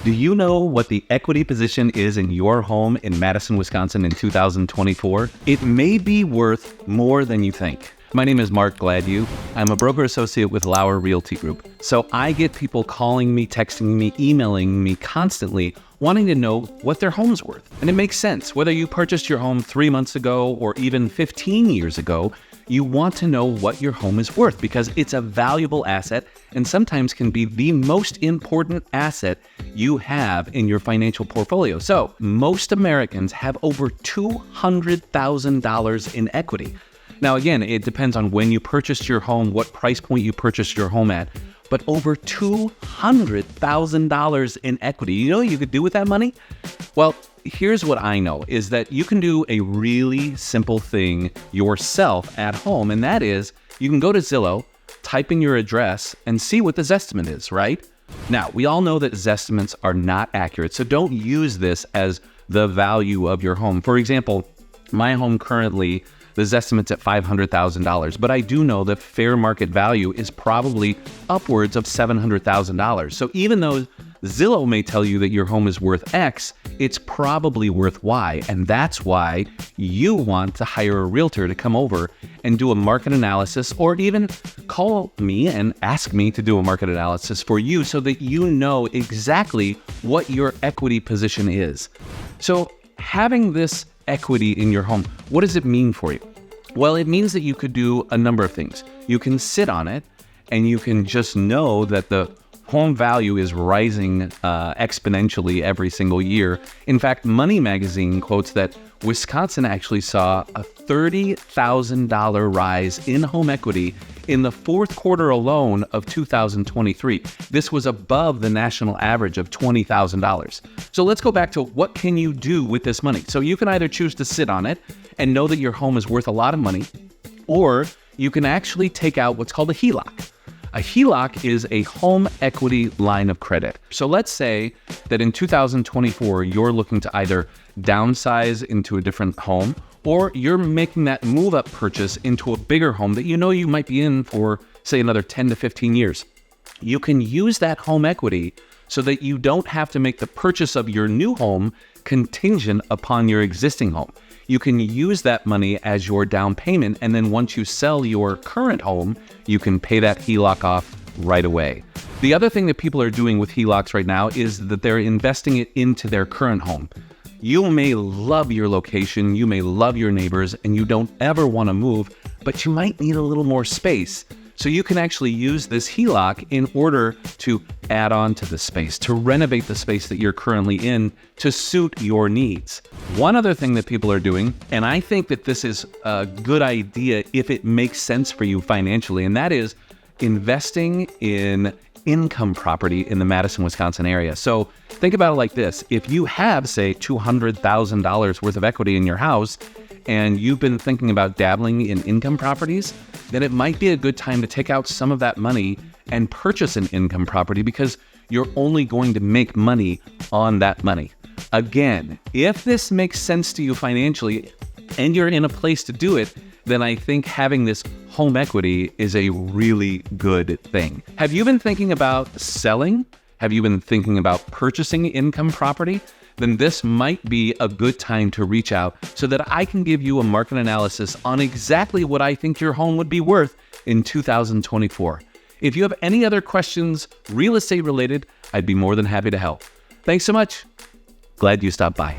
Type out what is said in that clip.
Do you know what the equity position is in your home in Madison, Wisconsin in 2024? It may be worth more than you think. My name is Mark Gladue. I'm a broker associate with Lauer Realty Group. So I get people calling me, texting me, emailing me constantly, wanting to know what their home's worth. And it makes sense. Whether you purchased your home 3 months ago or even 15 years ago, you want to know what your home is worth because it's a valuable asset and sometimes can be the most important asset you have in your financial portfolio. So most Americans have over $200,000 in equity. Now, again, it depends on when you purchased your home, what price point you purchased your home at, but over $200,000 in equity. You know what you could do with that money? Well, here's what I know is that you can do a really simple thing yourself at home, and that is you can go to Zillow, type in your address, and see what the Zestimate is, right? Now, we all know that Zestimates are not accurate, so don't use this as the value of your home. For example, my home currently, the Zestimate's at $500,000, but I do know that fair market value is probably upwards of $700,000. So even though Zillow may tell you that your home is worth X, it's probably worth Y. And that's why you want to hire a realtor to come over and do a market analysis, or even call me and ask me to do a market analysis for you so that you know exactly what your equity position is. So having this equity in your home, what does it mean for you? Well, it means that you could do a number of things. You can sit on it and you can just know that the home value is rising exponentially every single year. In fact, Money Magazine quotes that Wisconsin actually saw a $30,000 rise in home equity in the fourth quarter alone of 2023. This was above the national average of $20,000. So let's go back to what can you do with this money? So you can either choose to sit on it and know that your home is worth a lot of money, or you can actually take out what's called a HELOC. A HELOC is a home equity line of credit. So let's say that in 2024, you're looking to either downsize into a different home, or you're making that move-up purchase into a bigger home that you know you might be in for, say, another 10 to 15 years. You can use that home equity so that you don't have to make the purchase of your new home contingent upon your existing home. You can use that money as your down payment, and then once you sell your current home, you can pay that HELOC off right away. The other thing that people are doing with HELOCs right now is that they're investing it into their current home. You may love your location, you may love your neighbors, and you don't ever want to move, but you might need a little more space. So you can actually use this HELOC in order to add on to the space, to renovate the space that you're currently in to suit your needs. One other thing that people are doing, and I think that this is a good idea if it makes sense for you financially, and that is investing in income property in the Madison, Wisconsin area. So think about it like this. If you have, say, $200,000 worth of equity in your house, and you've been thinking about dabbling in income properties, then it might be a good time to take out some of that money and purchase an income property because you're only going to make money on that money. Again, if this makes sense to you financially and you're in a place to do it, then I think having this home equity is a really good thing. Have you been thinking about selling? Have you been thinking about purchasing income property? Then this might be a good time to reach out so that I can give you a market analysis on exactly what I think your home would be worth in 2024. If you have any other questions, real estate related, I'd be more than happy to help. Thanks so much. Glad you stopped by.